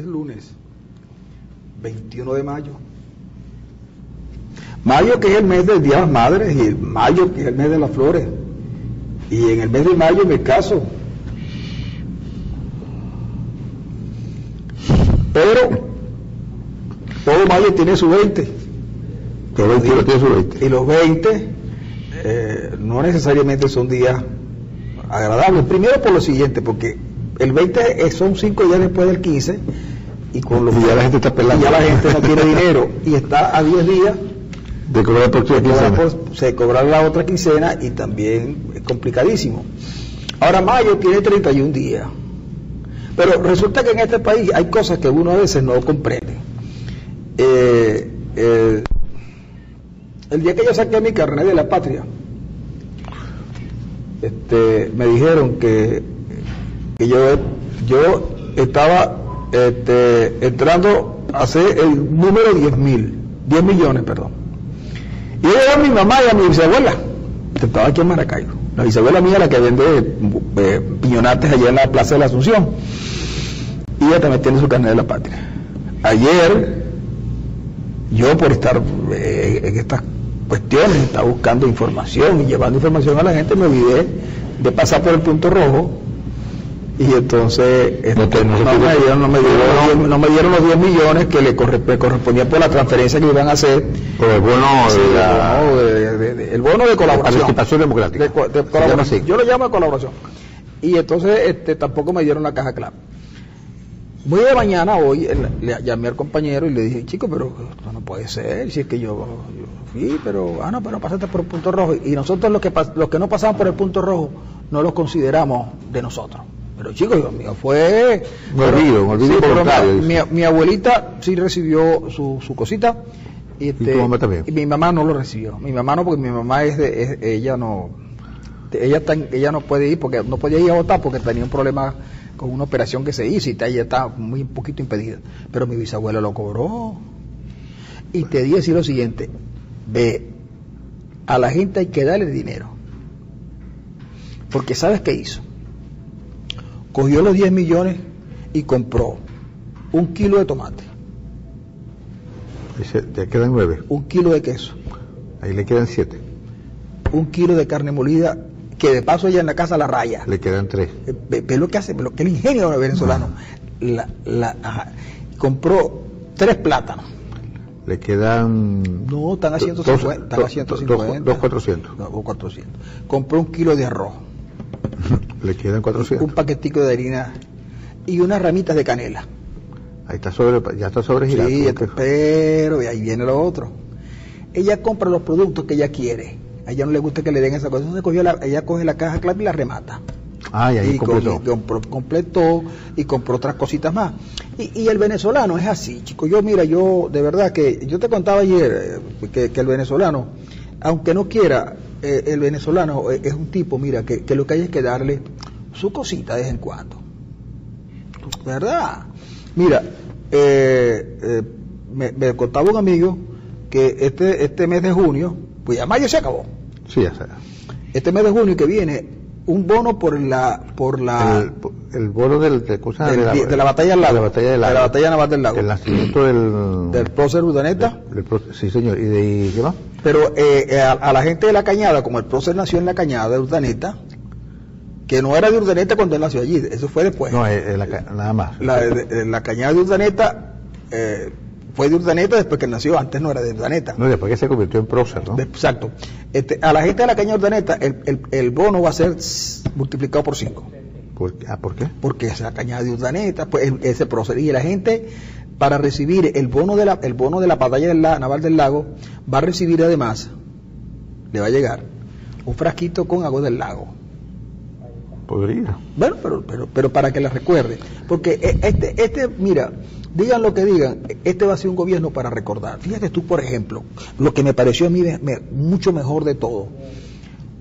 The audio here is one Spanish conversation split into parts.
lunes 21 de mayo. Mayo, que es el mes del Día de las Madres, y mayo, que es el mes de las flores. Y en el mes de mayo me caso. Pero todo mayo tiene su 20. Todo 21 tiene su 20. Y los 20 no necesariamente son días agradables. Primero por lo siguiente, porque el 20 son 5 días después del 15, y con los ya la gente está pelando. Y ya la gente no tiene dinero, y está a 10 días de cobrar por se cobrar la otra quincena, y también es complicadísimo. Ahora mayo tiene 31 días. Pero resulta que en este país hay cosas que uno a veces no comprende. El día que yo saqué mi carnet de la patria, me dijeron que yo estaba entrando a hacer el número 10 millones, perdón. Y yo a mi mamá y a mi bisabuela, que estaba aquí en Maracaibo, la bisabuela mía, la que vende piñonates allá en la Plaza de la Asunción, y ella también tiene su carnet de la patria. Ayer, yo por estar en estas cuestiones, estaba buscando información y llevando información a la gente, me olvidé de pasar por el punto rojo, y entonces no me dieron los 10 millones que me correspondía por la transferencia que iban a hacer por el bono el bono de colaboración, participación democrática, de colaboración. Yo lo llamo de colaboración, y entonces tampoco me dieron la caja clave. Muy de mañana hoy le llamé al compañero y le dije: chico, pero esto no puede ser, si es que yo fui, pero pasaste por el punto rojo, y nosotros los que no pasamos por el punto rojo no los consideramos de nosotros. Pero chicos, Dios mío, fue... Me olvido voluntario. Mi abuelita sí recibió su cosita, y tu mamá también. Y mi mamá no lo recibió. Mi mamá no, porque mi mamá ella no puede ir, porque no podía ir a votar porque tenía un problema con una operación que se hizo, y ella está muy poquito impedida. Pero mi bisabuela lo cobró. Y te di decir lo siguiente: ve, a la gente hay que darle dinero, porque ¿sabes qué hizo? Cogió los 10 millones y compró 1 kilo de tomate. Ya quedan 9. 1 kilo de queso. Ahí le quedan 7. 1 kilo de carne molida, que de paso ella en la casa la raya. Le quedan 3. Ve lo que hace, lo que el ingenio venezolano. Compró 3 plátanos. Le quedan... No, están a 150. Están a 150. 400. O 400. Compró 1 kilo de arroz. Le quedan 400. Un paquetico de harina y unas ramitas de canela. Ahí está ya está sobregirado. Sí, pero y ahí viene lo otro. Ella compra los productos que ella quiere. A ella no le gusta que le den esa cosa. Entonces ella coge la caja clave y la remata. Y ahí completó y compró otras cositas más. Y el venezolano es así, chicos. Yo de verdad que yo te contaba ayer que el venezolano, aunque no quiera, el venezolano es un tipo, mira, que lo que hay es que darle su cosita de vez en cuando, ¿verdad? Mira, me contaba un amigo que este mes de junio, pues ya mayo se acabó. Sí, ya se acabó. Este mes de junio que viene, un bono por el bono de la batalla del lago, de la batalla naval del lago, el nacimiento del prócer Urdaneta. Sí, señor. ¿Y qué más? Pero a la gente de la Cañada, como el prócer nació en la Cañada de Urdaneta, que no era de Urdaneta cuando él nació allí, eso fue después. No, nada más. La Cañada de Urdaneta fue de Urdaneta después que nació, antes no era de Urdaneta. No, después que se convirtió en prócer, ¿no? Exacto. A la gente de la Cañada de Urdaneta, el bono va a ser multiplicado por 5. ¿Por qué? Porque esa Cañada de Urdaneta, pues ese prócer, y la gente, para recibir el bono de la batalla naval del lago, va a recibir además, le va a llegar un frasquito con agua del lago. Podría. Bueno, pero para que la recuerde, porque mira, digan lo que digan, este va a ser un gobierno para recordar. Fíjate tú, por ejemplo, lo que me pareció a mí mucho mejor de todo.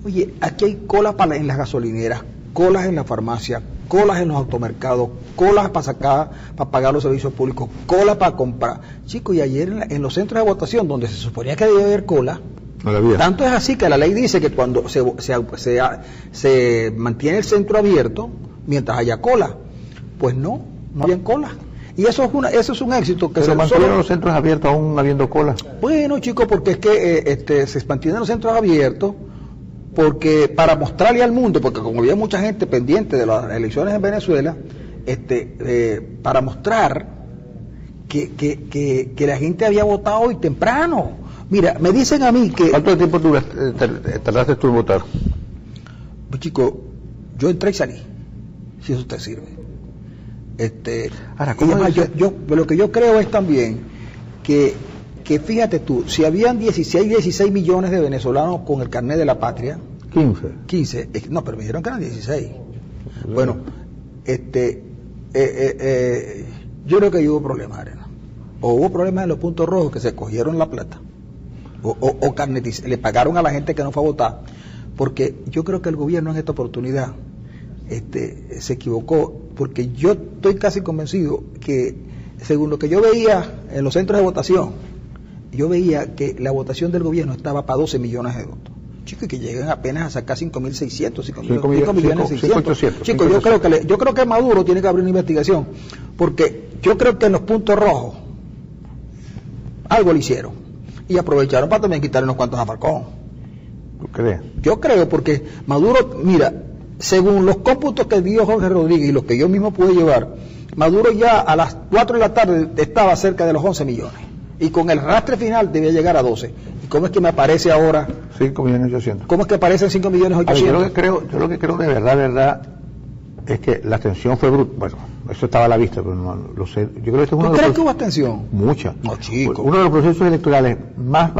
Oye, aquí hay colas en las gasolineras, colas en la farmacia, colas en los automercados, colas para sacar, para pagar los servicios públicos, colas para comprar. Chicos, y ayer en los centros de votación, donde se suponía que debía haber cola, no la había. Tanto es así que la ley dice que cuando se mantiene el centro abierto, mientras haya cola, pues no había cola. Y eso es un éxito que pero se mantuvieron los centros abiertos aún habiendo cola. Bueno, chicos, porque es que se mantienen los centros abiertos porque para mostrarle al mundo, porque como había mucha gente pendiente de las elecciones en Venezuela, para mostrar que la gente había votado hoy temprano. Mira, me dicen a mí que... ¿Cuánto tiempo tardaste tú en votar? Pues, chico, yo entré y salí, si eso te sirve. Ahora, ¿cómo además, lo que yo creo es también que fíjate tú, si habían 16 millones de venezolanos con el carnet de la patria, 15, no, pero me dijeron que eran 16. Bueno, yo creo que ahí hubo problemas, Arena. O hubo problemas en los puntos rojos que se cogieron la plata, o le pagaron a la gente que no fue a votar, porque yo creo que el gobierno en esta oportunidad se equivocó, porque yo estoy casi convencido que, según lo que yo veía en los centros de votación, yo veía que la votación del gobierno estaba para 12 millones de votos. Chicos, y que llegan apenas a sacar 5.600, 5.600.000. Chicos, yo creo que Maduro tiene que abrir una investigación, porque yo creo que en los puntos rojos algo le hicieron, y aprovecharon para también quitarle unos cuantos a Falcón. ¿Tú crees? Yo creo, porque Maduro, mira, según los cómputos que dio Jorge Rodríguez y los que yo mismo pude llevar, Maduro ya a las 4 de la tarde estaba cerca de los 11 millones. Y con el rastre final debía llegar a 12. ¿Y cómo es que me aparece ahora? 5.800.000. ¿Cómo es que aparecen 5.800.000? Yo lo que creo de verdad, es que la tensión fue brutal. Bueno, eso estaba a la vista, pero no lo sé. Yo creo que este es uno ¿Tú crees que hubo abstención? Mucha. No, chico. Uno de los procesos electorales más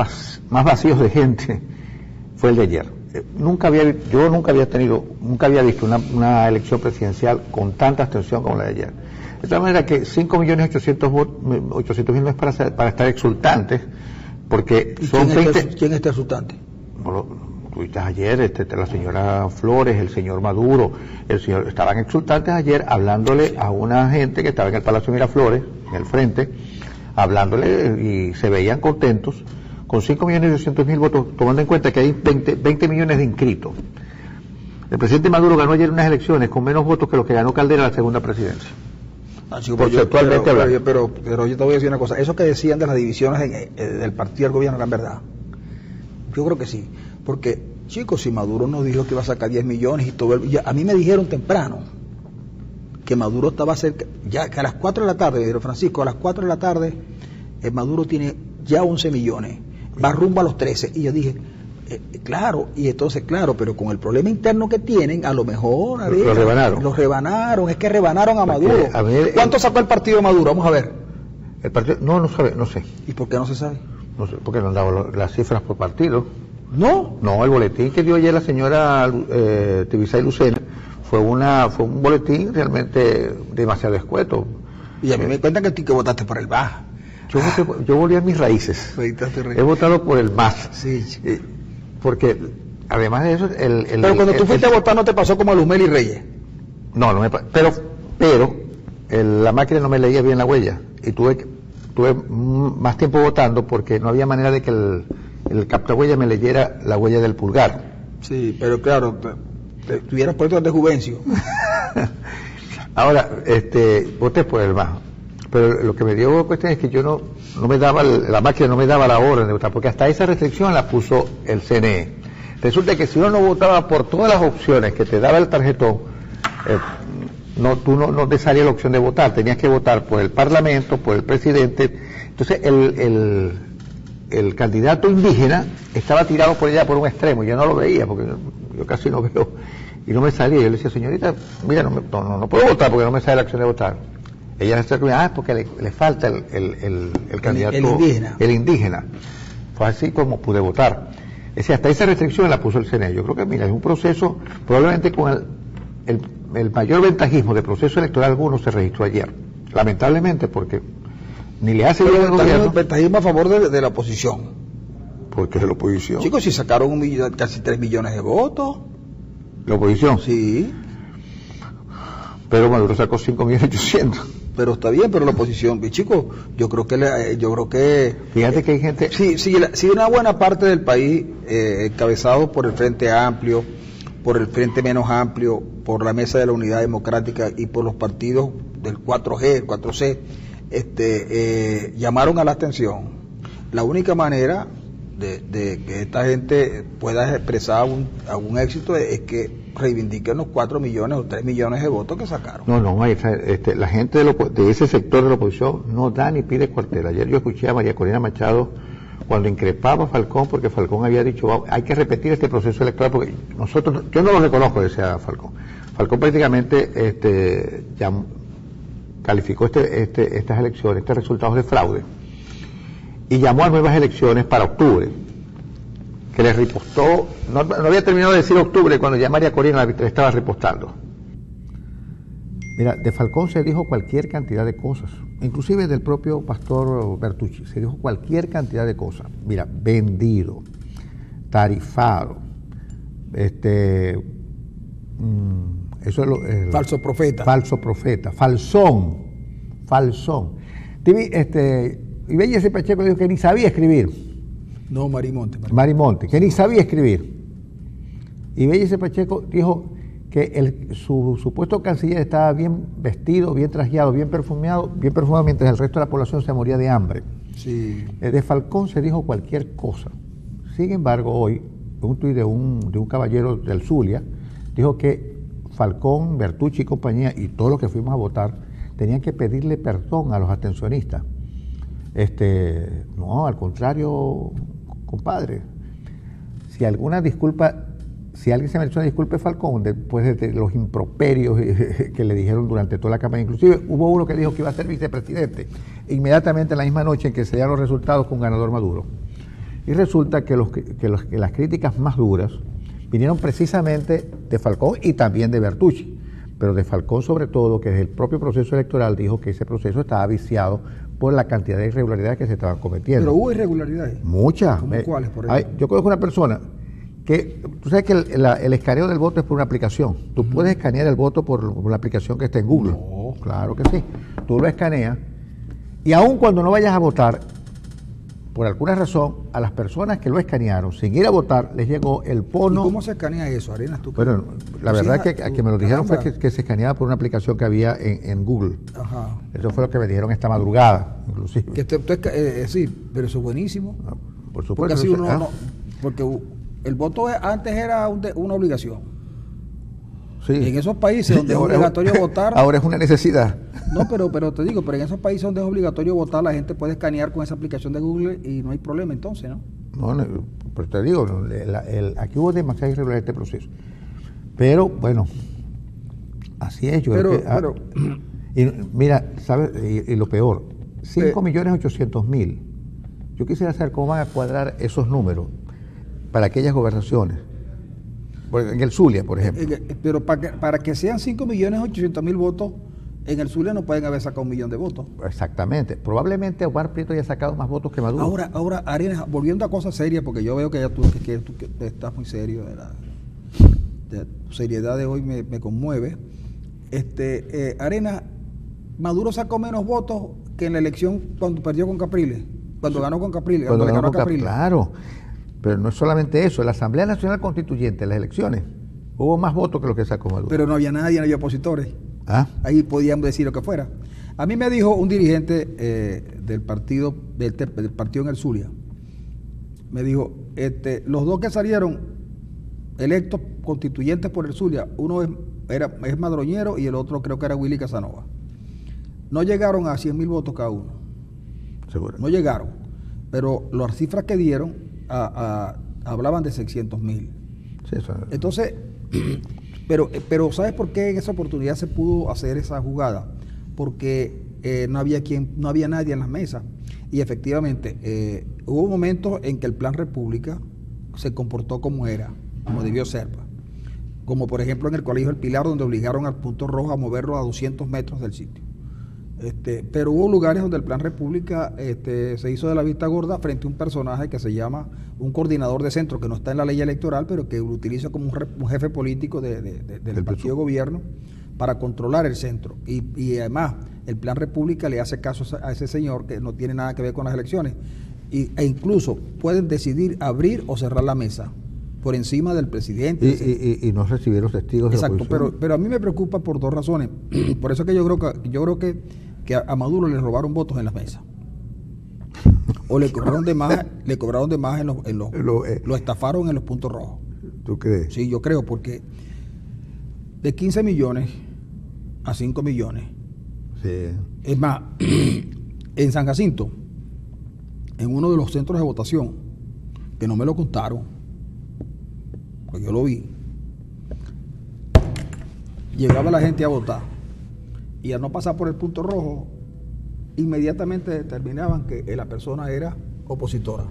vacíos de gente fue el de ayer. Yo nunca había visto una elección presidencial con tanta abstención como la de ayer. De tal manera que 5.800.000 no es para estar exultantes, porque son ¿Quién está exultante? Bueno, tuviste ayer, la señora Flores, el señor Maduro, estaban exultantes ayer hablándole a una gente que estaba en el Palacio Miraflores, en el frente, hablándole y se veían contentos, con 5.800.000 votos, tomando en cuenta que hay 20 millones de inscritos. El presidente Maduro ganó ayer unas elecciones con menos votos que los que ganó Caldera en la segunda presidencia. Pero yo te voy a decir una cosa, eso que decían de las divisiones del partido del gobierno eran verdad. Yo creo que sí, porque chicos, si Maduro nos dijo que iba a sacar 10 millones y todo, a mí me dijeron temprano que Maduro estaba cerca, ya que a las 4 de la tarde, me dijeron, Francisco, a las 4 de la tarde Maduro tiene ya 11 millones, va rumbo a los 13, y yo dije, claro, y entonces claro, pero con el problema interno que tienen, a lo mejor los rebanaron, es que rebanaron a Maduro. ¿Cuánto sacó el partido de Maduro? Vamos a ver. El partido, no sé. ¿Y por qué no se sabe? No sé, porque no han dado las cifras por partido. No, el boletín que dio ayer la señora Tibisay Lucena fue un boletín realmente demasiado escueto. Y a mí me cuentan que votaste por el MAS. Yo volví a mis raíces. He votado por el MAS. Sí. Porque además de eso pero cuando tú fuiste a votar no te pasó como a Luzmel y Reyes. No me pasó, pero la máquina no me leía bien la huella y tuve más tiempo votando porque no había manera de que el captahuella me leyera la huella del pulgar. Sí, pero claro, tuvieras puesto de Juvencio. Ahora, voté por el MAS, pero lo que me dio cuestión es que yo no me daba, la máquina no me daba la orden de votar, porque hasta esa restricción la puso el CNE. Resulta que si uno no votaba por todas las opciones que te daba el tarjetón, no te salía la opción de votar, tenías que votar por el Parlamento, por el presidente. Entonces el candidato indígena estaba tirado por allá por un extremo, yo no lo veía, porque yo casi no veo, y no me salía. Yo le decía, señorita, mira, no puedo votar porque no me sale la opción de votar. Ella se es porque le falta el candidato, el indígena. Fue así como pude votar. Es decir, hasta esa restricción la puso el CNE. Yo creo que, mira, es un proceso, probablemente con el mayor ventajismo de proceso electoral alguno se registró ayer. Lamentablemente, porque ni le hace bien al gobierno. Ventajismo a favor de la oposición. ¿Por qué de la oposición? Chicos, si sacaron casi 3 millones de votos. ¿La oposición? Sí. Pero Maduro sacó 5.800.000. Pero está bien, pero la oposición, chicos, yo creo que fíjate que hay gente, sí, una buena parte del país encabezado por el Frente Amplio, por el Frente Menos Amplio, por la Mesa de la Unidad Democrática y por los partidos del 4G, el 4C, llamaron a la abstención. La única manera de que esta gente pueda expresar algún éxito es que reivindiquen los 4 millones o 3 millones de votos que sacaron. No, la gente de ese sector de la oposición no da ni pide cuartel. Ayer yo escuché a María Corina Machado cuando increpaba a Falcón, porque Falcón había dicho, hay que repetir este proceso electoral, porque yo no lo reconozco, decía Falcón. Falcón prácticamente ya calificó estas elecciones, estos resultados de fraude, y llamó a nuevas elecciones para octubre, que le ripostó, no había terminado de decir octubre cuando ya María Corina la estaba ripostando. Mira, de Falcón se dijo cualquier cantidad de cosas, inclusive del propio pastor Bertucci, se dijo cualquier cantidad de cosas. Mira, vendido, tarifado, eso es falso profeta, falsón. Y Belleza Pacheco dijo que ni sabía escribir. No, Marimonte, que ni sabía escribir. Y Belleza Pacheco dijo que su supuesto canciller estaba bien vestido, bien trajeado, bien perfumado, mientras el resto de la población se moría de hambre. Sí. De Falcón se dijo cualquier cosa. Sin embargo, hoy, un tuit de un caballero del Zulia dijo que Falcón, Bertucci y compañía, y todos los que fuimos a votar, tenían que pedirle perdón a los abstencionistas. No, al contrario, compadre. Si alguien se mereció una disculpa, Falcón, después de los improperios que le dijeron durante toda la campaña. Inclusive hubo uno que dijo que iba a ser vicepresidente, inmediatamente la misma noche en que se dieron los resultados con ganador Maduro. Y resulta que las críticas más duras vinieron precisamente de Falcón y también de Bertucci, pero de Falcón sobre todo, que desde el propio proceso electoral dijo que ese proceso estaba viciado por la cantidad de irregularidades que se estaban cometiendo. Pero hubo irregularidades. Muchas. ¿Cuáles, por ejemplo? Yo conozco una persona que, tú sabes que el escaneo del voto es por una aplicación. Tú puedes escanear el voto por la aplicación que está en Google. No. Claro que sí. Tú lo escaneas y aun cuando no vayas a votar, por alguna razón, a las personas que lo escanearon sin ir a votar, les llegó el bono. ¿Y cómo se escanea eso, Arenas? Bueno, la verdad que me lo dijeron fue que se escaneaba por una aplicación que había en Google. Ajá. Eso fue lo que me dijeron esta madrugada, inclusive. Sí, pero eso es buenísimo. Por supuesto. Porque así porque el voto antes era una obligación. Sí. Y en esos países donde es obligatorio votar. Ahora es una necesidad. No, pero te digo, pero en esos países donde es obligatorio votar, la gente puede escanear con esa aplicación de Google y no hay problema entonces, ¿no? No, pero te digo, aquí hubo demasiada irregularidad en este proceso. Pero, bueno, así es. Y mira, ¿sabes? Y lo peor, 5.800.000. Yo quisiera saber cómo van a cuadrar esos números para aquellas gobernaciones. En el Zulia, por ejemplo. Pero para que sean 5.800.000 votos, en el Zulia no pueden haber sacado 1 millón de votos. Exactamente. Probablemente Omar Prieto haya sacado más votos que Maduro. Ahora, Arenas, volviendo a cosas serias, porque yo veo que ya tú estás muy serio, tu seriedad de hoy me conmueve. Arenas, Maduro sacó menos votos que en la elección cuando perdió con Capriles, cuando ganó con Capriles, cuando le ganó a Capriles. Claro. Pero no es solamente eso, en la Asamblea Nacional Constituyente, en las elecciones, hubo más votos que lo que sacó Maduro. Pero no había nadie, no había opositores. Ahí podían decir lo que fuera. A mí me dijo un dirigente del partido en el Zulia, me dijo, los dos que salieron electos constituyentes por el Zulia, uno es madroñero y el otro creo que era Willy Casanova. No llegaron a 100.000 votos cada uno. Seguro. No llegaron. Pero las cifras que dieron hablaban de 600.000. Sí, eso. Entonces, pero ¿sabes por qué en esa oportunidad se pudo hacer esa jugada? Porque no había nadie en las mesas. Y efectivamente, hubo momentos en que el Plan República se comportó como debió ser. Como por ejemplo en el Colegio El Pilar, donde obligaron al punto rojo a moverlo a 200 metros del sitio. Pero hubo lugares donde el Plan República se hizo de la vista gorda frente a un personaje que se llama un coordinador de centro, que no está en la ley electoral, pero que lo utiliza como un jefe político del partido de gobierno para controlar el centro. Y además, el Plan República le hace caso a ese señor que no tiene nada que ver con las elecciones. E incluso pueden decidir abrir o cerrar la mesa, por encima del presidente. Y no recibieron testigos de exacto, oposición. pero a mí me preocupa por dos razones. Por eso es que yo creo que a Maduro le robaron votos en las mesas. O le cobraron de más, lo estafaron en los puntos rojos. ¿Tú crees? Sí, yo creo, porque de 15 millones a 5 millones. Sí. Es más, en San Jacinto, en uno de los centros de votación, que no me lo contaron, pues yo lo vi, llegaba la gente a votar y al no pasar por el punto rojo, inmediatamente determinaban que la persona era opositora.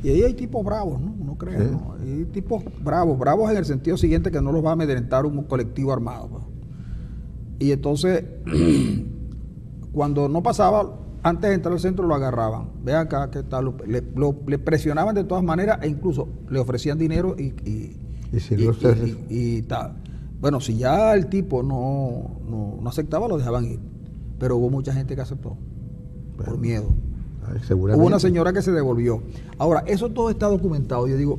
Y ahí hay tipos bravos, ¿no? No creo, sí. ¿No? Hay tipos bravos en el sentido siguiente, que no los va a amedrentar un colectivo armado, pues. Y entonces, cuando no pasaba, antes de entrar al centro lo agarraban. Ve acá, ¿qué tal? Le presionaban de todas maneras, e incluso le ofrecían dinero y tal. Bueno, si ya el tipo no aceptaba, lo dejaban ir. Pero hubo mucha gente que aceptó, por miedo. Hubo una señora que se devolvió. Ahora, eso todo está documentado. Yo digo,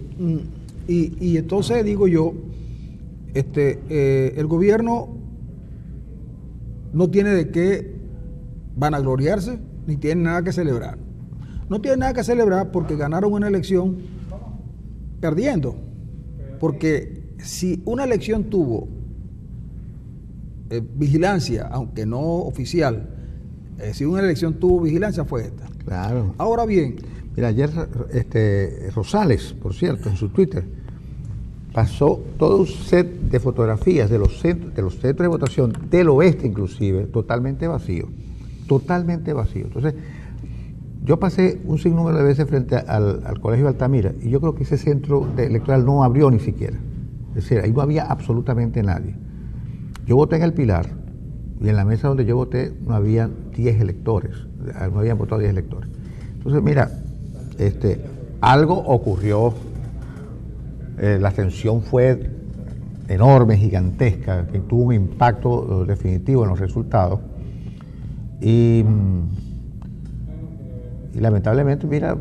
y entonces digo yo, el gobierno no tiene de qué vanagloriarse, ni tiene nada que celebrar. No tiene nada que celebrar porque ganaron una elección perdiendo. Porque si una elección tuvo vigilancia, aunque no oficial, si una elección tuvo vigilancia, fue esta. Claro. Ahora bien, mira, ayer Rosales, por cierto, en su Twitter, pasó todo un set de fotografías de los centros de votación del oeste, inclusive, totalmente vacío. Entonces, yo pasé un sinnúmero de veces frente al Colegio de Altamira, y yo creo que ese centro electoral no abrió ni siquiera. Es decir, ahí no había absolutamente nadie. Yo voté en El Pilar, y en la mesa donde yo voté no habían 10 electores, no habían votado 10 electores. Entonces, mira, algo ocurrió, la tensión fue enorme, gigantesca, que tuvo un impacto definitivo en los resultados, y lamentablemente, mira,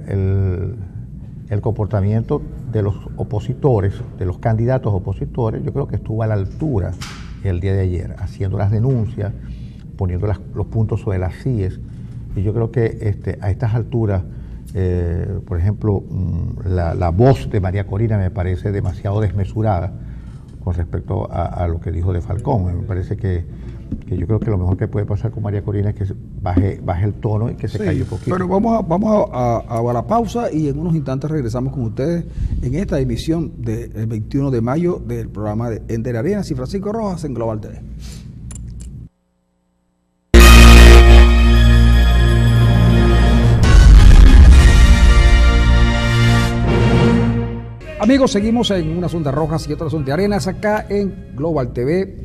el comportamiento de los opositores, de los candidatos opositores, yo creo que estuvo a la altura el día de ayer, haciendo las denuncias, poniendo los puntos sobre las CIES, y yo creo que a estas alturas, por ejemplo, la voz de María Corina me parece demasiado desmesurada con respecto a lo que dijo de Falcón. Me parece que yo creo que lo mejor que puede pasar con María Corina es que baje el tono y que se calle un poquito. Pero vamos a la pausa y en unos instantes regresamos con ustedes en esta emisión del 21 de mayo del programa de Ender Arenas y Francisco Rojas en Global TV. Amigos, seguimos en unas ondas rojas y otras ondas de arenas acá en Global TV.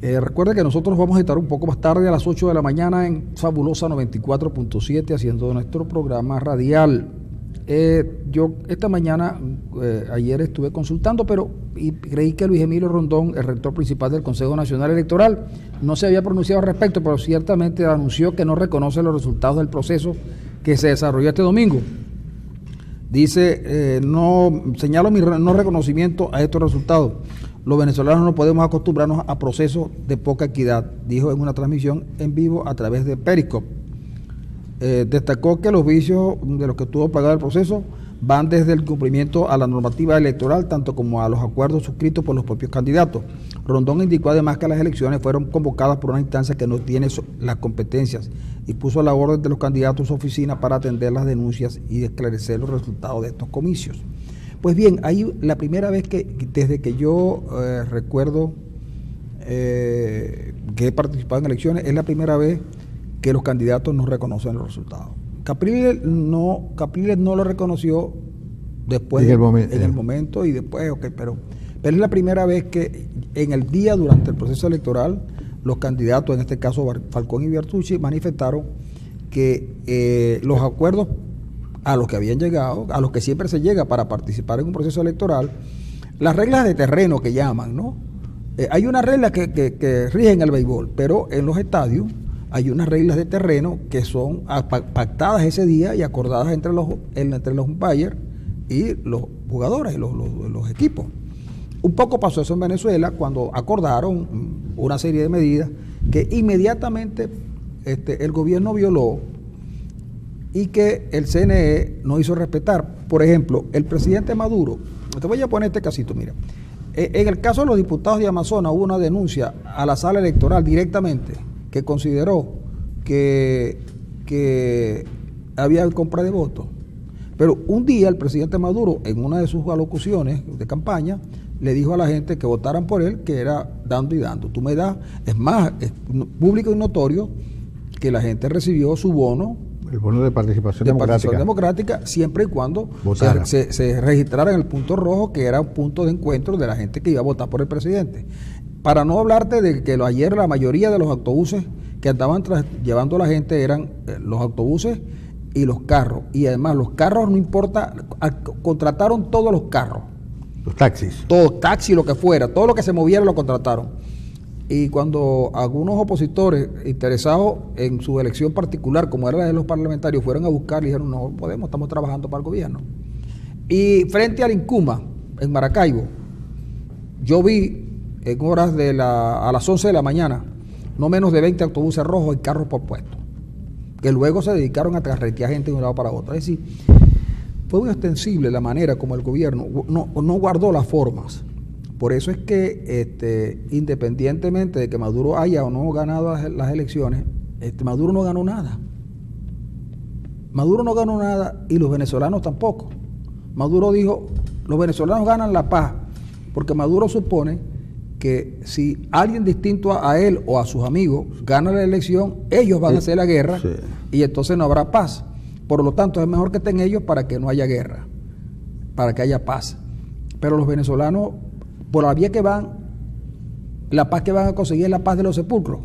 Recuerden que nosotros vamos a estar un poco más tarde, a las 8 de la mañana, en Fabulosa 94.7, haciendo nuestro programa radial. Yo esta mañana, ayer estuve consultando, y creí que Luis Emilio Rondón, el rector principal del Consejo Nacional Electoral, no se había pronunciado al respecto, pero ciertamente anunció que no reconoce los resultados del proceso que se desarrolló este domingo. Dice, señalo mi no reconocimiento a estos resultados. Los venezolanos no podemos acostumbrarnos a procesos de poca equidad, dijo en una transmisión en vivo a través de Periscope. Destacó que los vicios de los que tuvo pagado el proceso van desde el cumplimiento a la normativa electoral, tanto como a los acuerdos suscritos por los propios candidatos. Rondón indicó además que las elecciones fueron convocadas por una instancia que no tiene las competencias y puso a la orden de los candidatos su oficina para atender las denuncias y esclarecer los resultados de estos comicios. Pues bien, ahí la primera vez desde que yo recuerdo que he participado en elecciones, es la primera vez que los candidatos no reconocen los resultados. Capriles no lo reconoció después en el momento y después, pero es la primera vez que en el día durante el proceso electoral los candidatos, en este caso Falcón y Bertucci, manifestaron que los acuerdos a los que habían llegado, a los que siempre se llega para participar en un proceso electoral, las reglas de terreno que llaman, ¿no? Hay unas reglas que rigen el béisbol, pero en los estadios hay unas reglas de terreno que son pactadas ese día y acordadas entre los umpires y los jugadores, los equipos. Un poco pasó eso en Venezuela cuando acordaron una serie de medidas que inmediatamente el gobierno violó y que el CNE no hizo respetar. Por ejemplo, el presidente Maduro, te voy a poner este casito, mira. En el caso de los diputados de Amazonas hubo una denuncia a la sala electoral directamente que consideró que había compra de votos. Pero un día el presidente Maduro, en una de sus alocuciones de campaña, le dijo a la gente que votaran por él, que era dando y dando. Tú me das, es más, es público y notorio que la gente recibió su bono. El bono de participación democrática, siempre y cuando se registrara en el punto rojo, que era un punto de encuentro de la gente que iba a votar por el presidente. Para no hablarte de que ayer la mayoría de los autobuses que andaban llevando a la gente eran los autobuses y los carros. Y además los carros, no importa, contrataron todos los carros. Los taxis. Todos, taxis, lo que fuera, todo lo que se moviera lo contrataron. Y cuando algunos opositores interesados en su elección particular, como era la de los parlamentarios, fueron a buscar y dijeron, no podemos, estamos trabajando para el gobierno. Y frente al Incuma, en Maracaibo, yo vi en horas a las 11 de la mañana, no menos de 20 autobuses rojos y carros por puesto, que luego se dedicaron a carretear gente de un lado para otro. Es decir, fue muy extensible la manera como el gobierno no guardó las formas. Por eso es que independientemente de que Maduro haya o no ganado las elecciones, Maduro no ganó nada. Maduro no ganó nada y los venezolanos tampoco. Maduro dijo, los venezolanos ganan la paz, porque Maduro supone que si alguien distinto a él o a sus amigos gana la elección, ellos van a hacer la guerra, sí, y entonces no habrá paz. Por lo tanto, es mejor que estén ellos para que no haya guerra, para que haya paz. Pero los venezolanos, por la vía que van, la paz que van a conseguir es la paz de los sepulcros,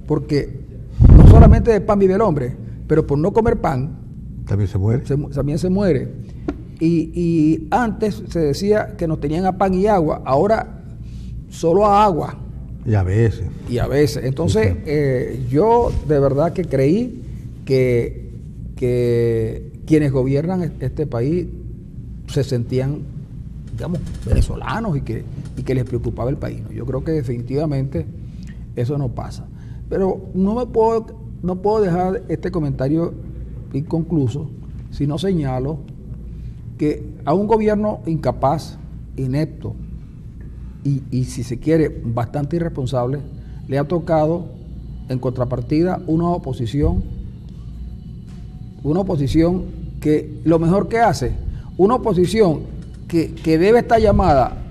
porque no solamente de pan vive el hombre, pero por no comer pan también se muere. También se muere. Y antes se decía que nos tenían a pan y agua, ahora solo a agua. Y a veces. Entonces, yo de verdad que creí que quienes gobiernan este país se sentían, digamos, venezolanos y que les preocupaba el país, ¿no? Yo creo que definitivamente eso no pasa. Pero no puedo dejar este comentario inconcluso si no señalo que a un gobierno incapaz, inepto y si se quiere bastante irresponsable, le ha tocado en contrapartida una oposición que lo mejor que hace, una oposición que debe estar llamada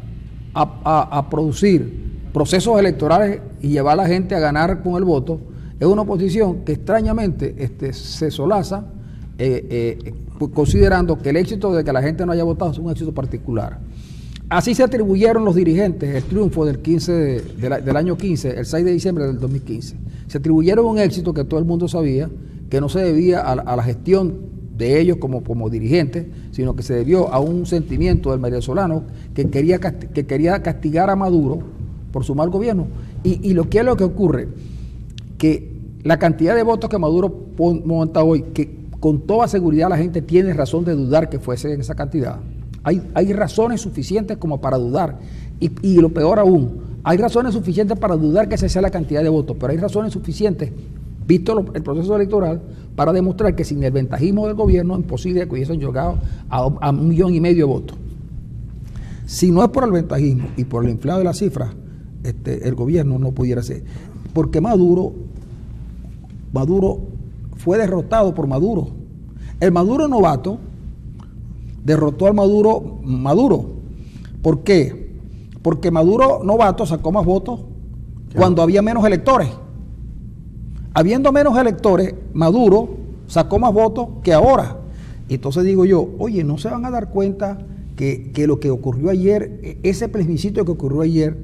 a producir procesos electorales y llevar a la gente a ganar con el voto, es una oposición que extrañamente se solaza considerando que el éxito de que la gente no haya votado es un éxito particular. Así se atribuyeron los dirigentes el triunfo del año 15, el 6 de diciembre del 2015. Se atribuyeron un éxito que todo el mundo sabía que no se debía a la gestión de ellos como dirigentes, sino que se debió a un sentimiento del venezolano que quería castigar a Maduro por su mal gobierno. Y lo que ocurre, que la cantidad de votos que Maduro monta hoy, que con toda seguridad la gente tiene razón de dudar que fuese en esa cantidad. Hay razones suficientes como para dudar. Y lo peor aún, hay razones suficientes para dudar que esa sea la cantidad de votos, pero hay razones suficientes, visto el proceso electoral, para demostrar que sin el ventajismo del gobierno es imposible que hubiesen llegado a 1,5 millones de votos. Si no es por el ventajismo y por el inflado de las cifras, el gobierno no pudiera ser. Porque Maduro fue derrotado por Maduro. El Maduro novato derrotó al Maduro. ¿Por qué? Porque Maduro novato sacó más votos cuando había menos electores. Habiendo menos electores, Maduro sacó más votos que ahora. Entonces digo yo, oye, ¿no se van a dar cuenta que lo que ocurrió ayer, ese plebiscito que ocurrió ayer,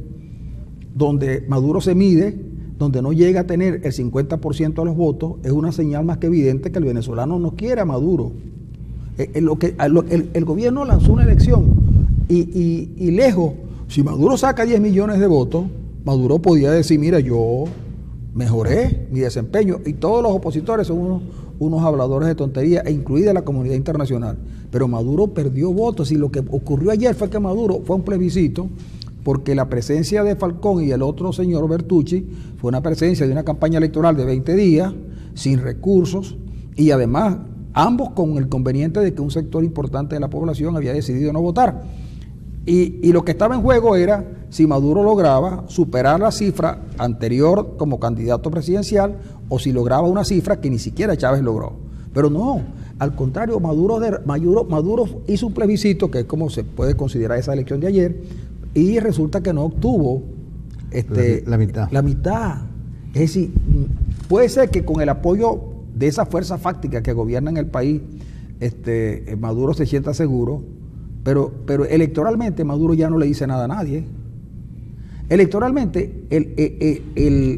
donde Maduro se mide, donde no llega a tener el 50% de los votos, es una señal más que evidente que el venezolano no quiere a Maduro? El gobierno lanzó una elección y lejos, si Maduro saca 10 millones de votos, Maduro podía decir, mira, yo mejoré mi desempeño, y todos los opositores son unos habladores de tontería, e incluida la comunidad internacional. Pero Maduro perdió votos, y lo que ocurrió ayer fue que Maduro fue un plebiscito, porque la presencia de Falcón y el otro señor Bertucci fue una presencia de una campaña electoral de 20 días, sin recursos, y además ambos con el conveniente de que un sector importante de la población había decidido no votar. Y lo que estaba en juego era si Maduro lograba superar la cifra anterior como candidato presidencial, o si lograba una cifra que ni siquiera Chávez logró. Pero no, al contrario, Maduro hizo un plebiscito, que es como se puede considerar esa elección de ayer, y resulta que no obtuvo la mitad. La mitad. Es decir, puede ser que con el apoyo de esa fuerza fáctica que gobierna en el país, Maduro se sienta seguro, pero electoralmente Maduro ya no le dice nada a nadie. Electoralmente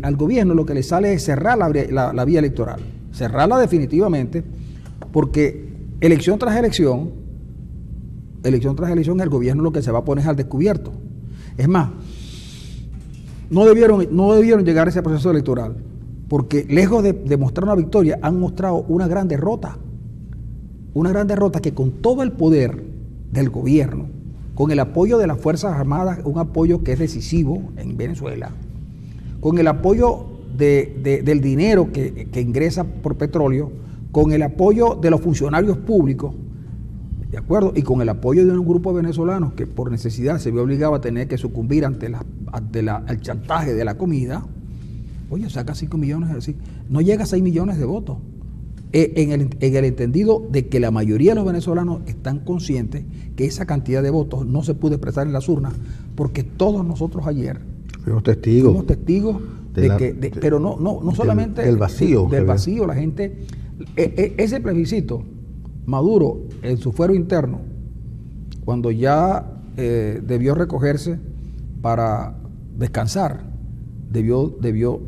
al gobierno lo que le sale es cerrar la vía electoral, cerrarla definitivamente, porque elección tras elección, el gobierno lo que se va a poner es al descubierto. Es más, no debieron llegar a ese proceso electoral, porque lejos de mostrar una victoria, han mostrado una gran derrota que con todo el poder del gobierno, con el apoyo de las Fuerzas Armadas, un apoyo que es decisivo en Venezuela, con el apoyo del dinero que ingresa por petróleo, con el apoyo de los funcionarios públicos, ¿de acuerdo? Y con el apoyo de un grupo de venezolanos que por necesidad se vio obligado a tener que sucumbir ante el chantaje de la comida. Oye, saca 5 millones, así, no llega a 6 millones de votos. En el entendido de que la mayoría de los venezolanos están conscientes que esa cantidad de votos no se pudo expresar en las urnas, porque todos nosotros ayer fuimos testigos pero no solamente del vacío. Del vacío, la gente, ese plebiscito, Maduro, en su fuero interno, cuando ya debió recogerse para descansar,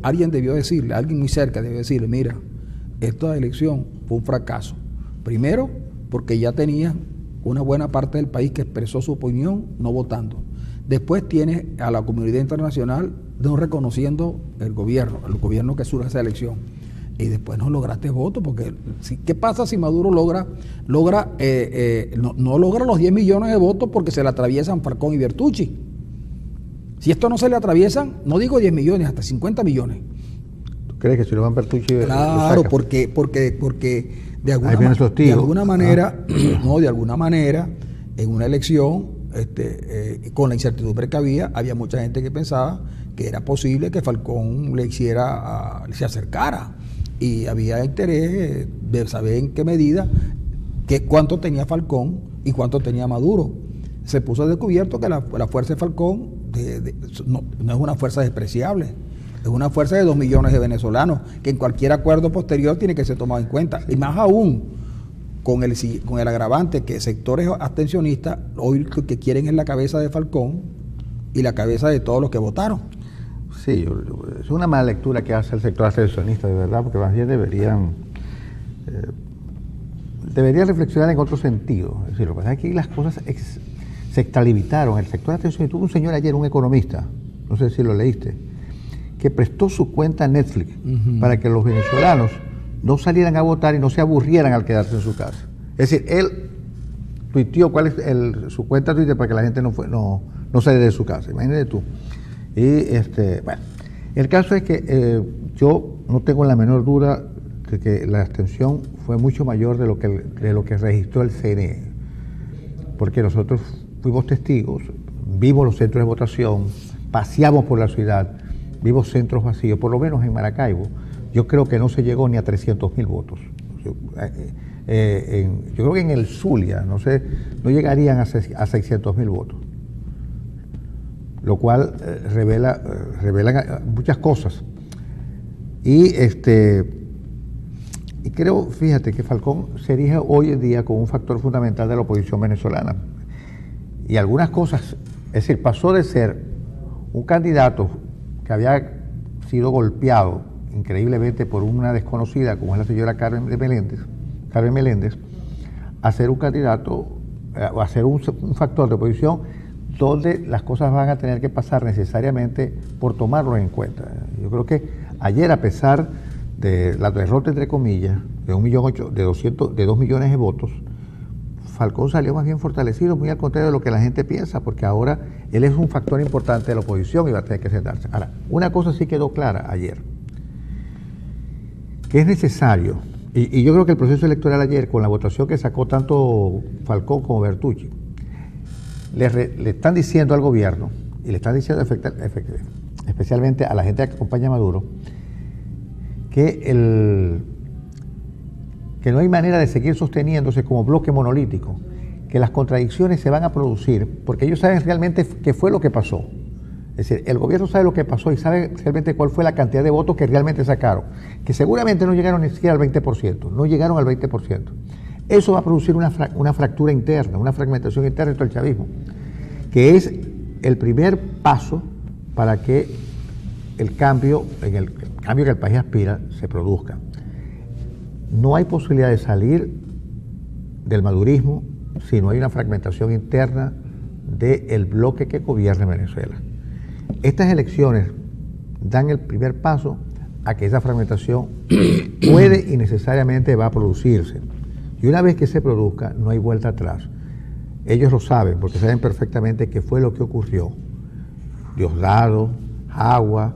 alguien debió decirle, alguien muy cerca debió decirle, mira, esta elección fue un fracaso. Primero, porque ya tenía una buena parte del país que expresó su opinión no votando. Después tiene a la comunidad internacional no reconociendo el gobierno que surge esa elección. Y después no lograste votos, porque ¿qué pasa si Maduro no logra los 10 millones de votos porque se le atraviesan Falcón y Bertucci? Si esto no se le atraviesan, no digo 10 millones, hasta 50 millones. ¿Crees que si lo van Bertucci? Claro, porque de alguna manera, en una elección, con la incertidumbre que había mucha gente que pensaba que era posible que Falcón se acercara, y había interés de saber en qué medida, cuánto tenía Falcón y cuánto tenía Maduro. Se puso a descubierto que la fuerza de Falcón no es una fuerza despreciable. Es una fuerza de 2 millones de venezolanos, que en cualquier acuerdo posterior tiene que ser tomado en cuenta. Y más aún, con el agravante que sectores abstencionistas hoy lo que quieren es la cabeza de Falcón y la cabeza de todos los que votaron. Sí, es una mala lectura que hace el sector abstencionista, de verdad, porque más bien deberían reflexionar en otro sentido. Es decir, lo que pasa es que aquí las cosas se extralimitaron. El sector abstencionista, tuvo un señor ayer, un economista, no sé si lo leíste, que prestó su cuenta a Netflix para que los venezolanos no salieran a votar y no se aburrieran al quedarse en su casa. Es decir, él tuiteó cuál es su cuenta Twitter para que la gente no saliera de su casa. Imagínate tú. Y bueno, el caso es que yo no tengo la menor duda de que la abstención fue mucho mayor de lo que registró el CNE, porque nosotros fuimos testigos, vimos los centros de votación, paseamos por la ciudad, vimos centros vacíos, por lo menos en Maracaibo. Yo creo que no se llegó ni a 300.000 votos. Yo creo que en el Zulia, no llegarían a 600.000 votos. Lo cual revela muchas cosas. Y creo, fíjate, que Falcón se erige hoy en día como un factor fundamental de la oposición venezolana. Y algunas cosas, es decir, pasó de ser un candidato que había sido golpeado increíblemente por una desconocida como es la señora Carmen Meléndez, a ser un candidato, a ser un factor de oposición donde las cosas van a tener que pasar necesariamente por tomarlo en cuenta. Yo creo que ayer, a pesar de la derrota, entre comillas, de 2 millones de votos, Falcón salió más bien fortalecido, muy al contrario de lo que la gente piensa, porque ahora él es un factor importante de la oposición y va a tener que sentarse. Ahora, una cosa sí quedó clara ayer, que es necesario, y yo creo que el proceso electoral ayer, con la votación que sacó tanto Falcón como Bertucci, le están diciendo al gobierno, y le están diciendo especialmente a la gente que acompaña a Maduro, que no hay manera de seguir sosteniéndose como bloque monolítico, que las contradicciones se van a producir, porque ellos saben realmente qué fue lo que pasó. Es decir, el gobierno sabe lo que pasó y sabe realmente cuál fue la cantidad de votos que realmente sacaron, que seguramente no llegaron ni siquiera al 20%, no llegaron al 20%. Eso va a producir una fractura interna, una fragmentación interna dentro del chavismo, que es el primer paso para que el cambio que el país aspira se produzca. No hay posibilidad de salir del madurismo si no hay una fragmentación interna del bloque que gobierna Venezuela. Estas elecciones dan el primer paso a que esa fragmentación puede y necesariamente va a producirse. Y una vez que se produzca, no hay vuelta atrás. Ellos lo saben, porque saben perfectamente qué fue lo que ocurrió. Diosdado, Agua,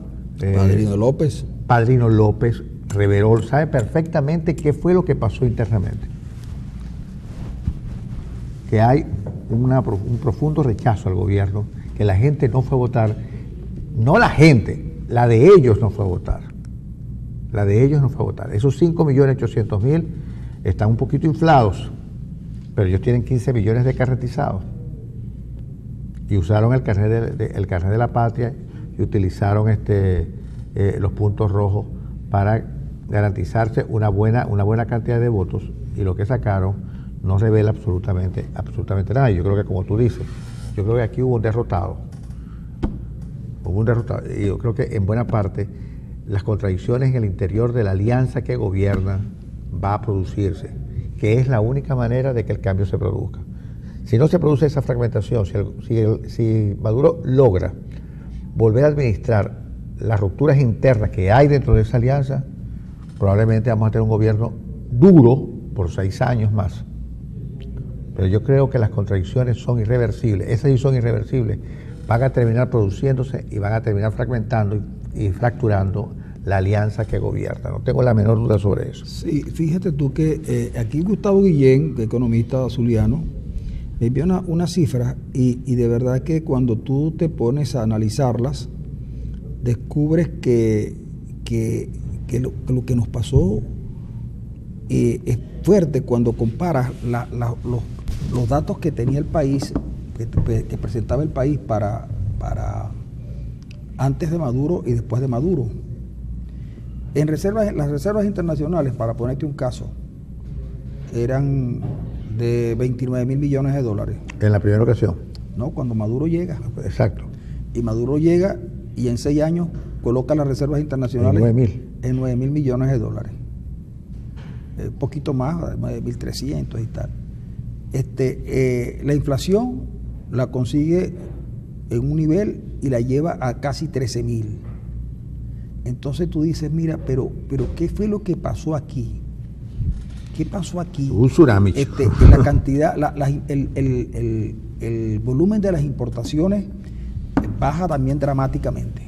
Padrino López, Reverol, sabe perfectamente qué fue lo que pasó internamente. Que hay un profundo rechazo al gobierno, que la gente no fue a votar, no la gente, la de ellos no fue a votar. La de ellos no fue a votar. Esos 5.800.000 están un poquito inflados, pero ellos tienen 15 millones de carnetizados. Y usaron el carnet de la patria y utilizaron los puntos rojos para garantizarse una buena cantidad de votos, y lo que sacaron no revela absolutamente nada. Yo creo que, como tú dices, yo creo que aquí hubo un derrotado. Y yo creo que en buena parte las contradicciones en el interior de la alianza que gobierna va a producirse, que es la única manera de que el cambio se produzca. Si no se produce esa fragmentación, si Maduro logra volver a administrar las rupturas internas que hay dentro de esa alianza, probablemente vamos a tener un gobierno duro por 6 años más. Pero yo creo que las contradicciones son irreversibles. Esas sí son irreversibles. Van a terminar produciéndose y van a terminar fragmentando y fracturando la alianza que gobierna. No tengo la menor duda sobre eso. Sí, fíjate tú que aquí Gustavo Guillén, economista zuliano, me envió una cifra y de verdad que cuando tú te pones a analizarlas, descubres que lo que nos pasó es fuerte cuando comparas los datos que tenía el país, que presentaba el país para antes de Maduro y después de Maduro. Las reservas internacionales, para ponerte un caso, eran de 29.000 millones de dólares. En la primera ocasión. No, cuando Maduro llega. Exacto. Y Maduro llega y en 6 años coloca las reservas internacionales en 9.000 millones de dólares. Un poquito más, 9.300 y tal. La inflación la consigue en un nivel y la lleva a casi 13.000. Entonces tú dices, mira, pero ¿qué fue lo que pasó aquí? ¿Qué pasó aquí? Un tsunami. La cantidad, el volumen de las importaciones baja también dramáticamente.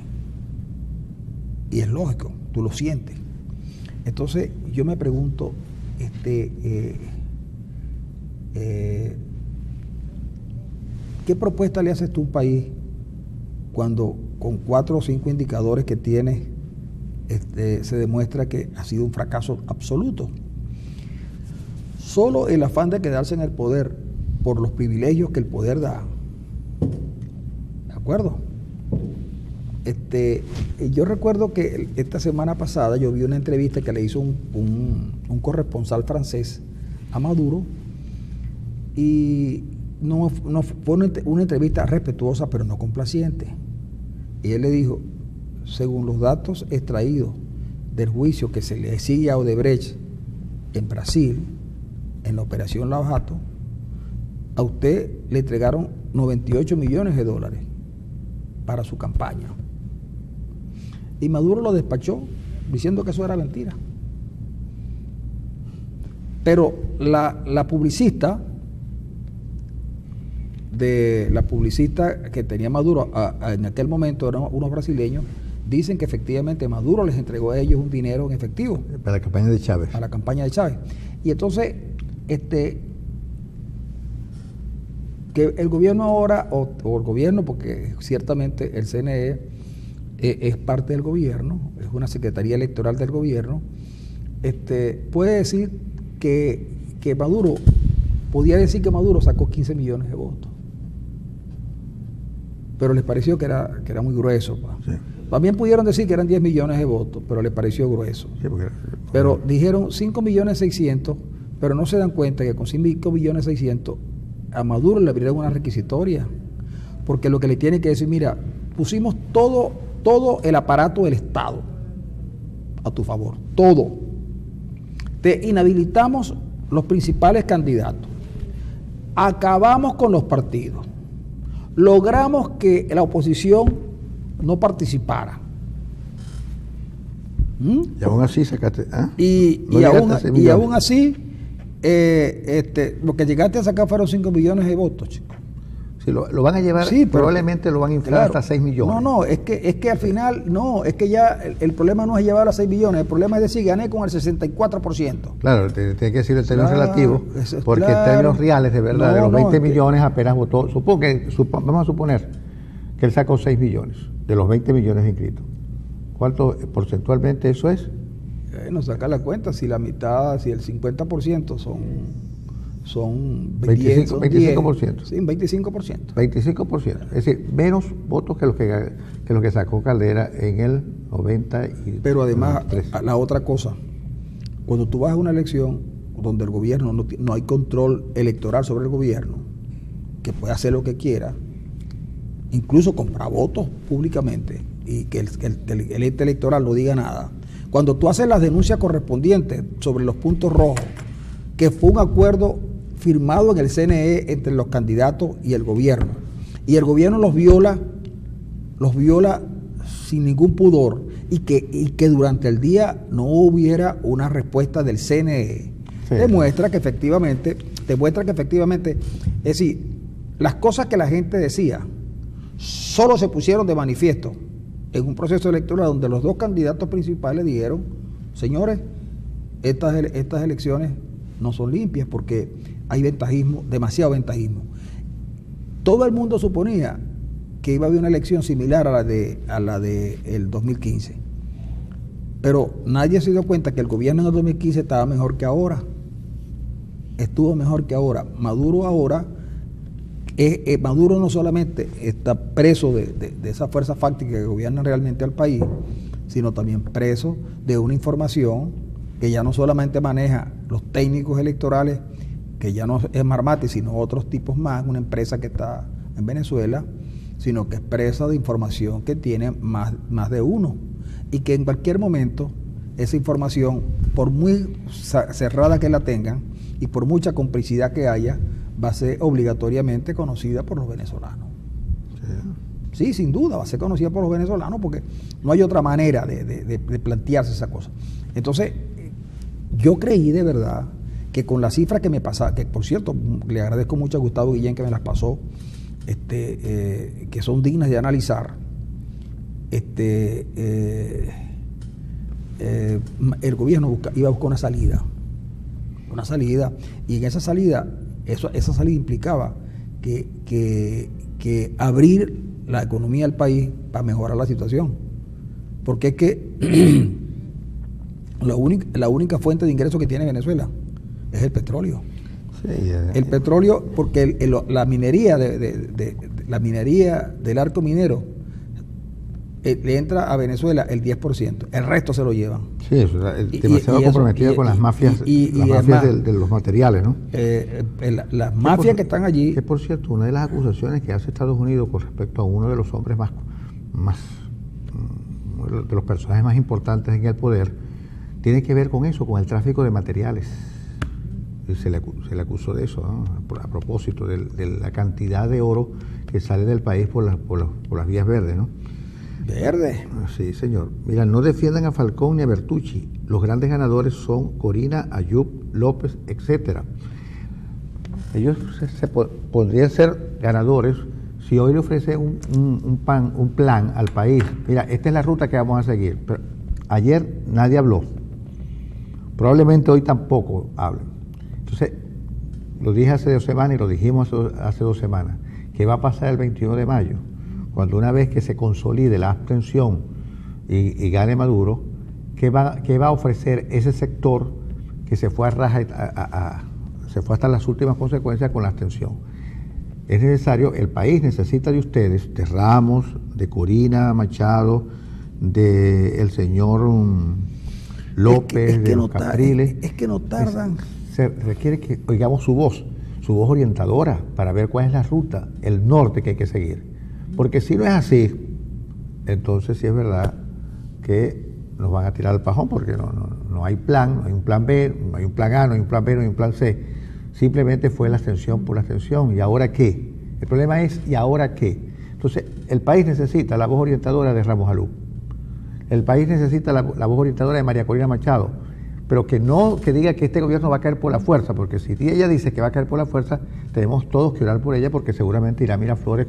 Y es lógico, tú lo sientes. Entonces yo me pregunto, ¿qué propuesta le haces tú a un país cuando con 4 o 5 indicadores que tienes se demuestra que ha sido un fracaso absoluto? Solo el afán de quedarse en el poder por los privilegios que el poder da. ¿De acuerdo? Yo recuerdo que esta semana pasada yo vi una entrevista que le hizo un corresponsal francés a Maduro, y no fue una entrevista respetuosa pero no complaciente. Y él le dijo, según los datos extraídos del juicio que se le sigue a Odebrecht en Brasil, en la operación Lava Jato, a usted le entregaron 98 millones de dólares para su campaña. Y Maduro lo despachó diciendo que eso era mentira. Pero la publicista que tenía Maduro en aquel momento, eran unos brasileños, dicen que efectivamente Maduro les entregó a ellos un dinero en efectivo. Para la campaña de Chávez. Para la campaña de Chávez. Y entonces, que el gobierno ahora, o el gobierno, porque ciertamente el CNE es parte del gobierno, es una secretaría electoral del gobierno, puede decir que Maduro, podía decir que Maduro sacó 15 millones de votos. Pero les pareció que era muy grueso. Sí. También pudieron decir que eran 10 millones de votos, pero les pareció grueso. Sí, pero dijeron 5.600.000, pero no se dan cuenta que con 5.600.000 a Maduro le abrieron una requisitoria, porque lo que le tiene que decir, mira, pusimos todo el aparato del Estado a tu favor, todo. Te inhabilitamos los principales candidatos, acabamos con los partidos, logramos que la oposición no participara. Y aún así sacaste. Y aún así, lo que llegaste a sacar fueron 5 millones de votos, chicos. Sí, lo van a llevar, sí, probablemente lo van a inflar hasta 6 millones. No, es que al final, es que ya el problema no es llevar a 6 millones, el problema es decir, gané con el 64%. Claro, tiene que decir el término relativo, porque en términos reales, de verdad, de los 20 millones apenas votó, vamos a suponer que él sacó 6 millones de los 20 millones inscritos. ¿Cuánto porcentualmente eso es? No saca la cuenta, si la mitad, si el 50% son 25%. Sí, 25%. 25%. Es decir, menos votos que los que sacó Caldera en el 93. Pero además, la otra cosa, cuando tú vas a una elección donde el gobierno no hay control electoral sobre el gobierno, que puede hacer lo que quiera, incluso comprar votos públicamente y que el ente electoral no diga nada. Cuando tú haces las denuncias correspondientes sobre los puntos rojos, que fue un acuerdo firmado en el CNE entre los candidatos y el gobierno los viola sin ningún pudor, y que durante el día no hubiera una respuesta del CNE, sí, demuestra que efectivamente, es decir, las cosas que la gente decía solo se pusieron de manifiesto en un proceso electoral donde los dos candidatos principales dijeron, señores, estas elecciones no son limpias porque hay ventajismo, demasiado ventajismo. Todo el mundo suponía que iba a haber una elección similar a la de el 2015, pero nadie se dio cuenta que el gobierno en el 2015 estaba mejor que ahora, estuvo mejor que ahora. Maduro ahora, Maduro no solamente está preso de esa fuerza fáctica que gobierna realmente al país, sino también preso de una información que ya no solamente maneja los técnicos electorales, que ya no es Marmati, sino otros tipos más, una empresa que está en Venezuela, sino que es presa de información que tiene más de uno, y que en cualquier momento esa información, por muy cerrada que la tengan y por mucha complicidad que haya, va a ser obligatoriamente conocida por los venezolanos. Sí, sin duda, va a ser conocida por los venezolanos porque no hay otra manera de plantearse esa cosa. Entonces, yo creí de verdad que con las cifras que me pasaron, que por cierto, le agradezco mucho a Gustavo Guillén que me las pasó, que son dignas de analizar, el gobierno iba a buscar una salida, y en esa salida, esa salida implicaba que abrir la economía del país para mejorar la situación, porque es que la única fuente de ingresos que tiene Venezuela es el petróleo. Sí, el petróleo, porque la minería la minería del arco minero le entra a Venezuela el 10%, el resto se lo llevan. Sí, eso, demasiado comprometido con las mafias, de los materiales, ¿no? Las mafias que están allí. Que por cierto, una de las acusaciones que hace Estados Unidos con respecto a uno de los hombres de los personajes más importantes en el poder, tiene que ver con eso, con el tráfico de materiales. Se le acusó de eso, ¿no? A propósito de la cantidad de oro que sale del país por las vías verdes, ¿no? Verde. Sí, señor. Mira, no defiendan a Falcón ni a Bertucci. Los grandes ganadores son Corina, Ayub, López, etcétera. Ellos podrían ser ganadores si hoy le ofrecen un plan al país. Mira, esta es la ruta que vamos a seguir. Pero ayer nadie habló. Probablemente hoy tampoco hablen. Entonces, lo dije hace 2 semanas y lo dijimos hace 2 semanas. ¿Qué va a pasar el 21 de mayo? Cuando una vez que se consolide la abstención y gane Maduro, ¿qué va a ofrecer ese sector que se fue se fue hasta las últimas consecuencias con la abstención? Es necesario, el país necesita de ustedes, de Ramos, de Corina Machado, de el señor López, de los Capriles. Es que no tardan. Se requiere que oigamos su voz orientadora, para ver cuál es la ruta, el norte que hay que seguir. Porque si no es así, entonces sí es verdad que nos van a tirar al pajón, porque no hay plan, no hay un plan B, no hay un plan A, no hay un plan B, no hay un plan C. Simplemente fue la abstención por la abstención. ¿Y ahora qué? El problema es, ¿y ahora qué? Entonces, el país necesita la voz orientadora de Ramos Alú. El país necesita la voz orientadora de María Corina Machado. Pero que diga que este gobierno va a caer por la fuerza, porque si ella dice que va a caer por la fuerza, tenemos todos que orar por ella, porque seguramente irá a Miraflores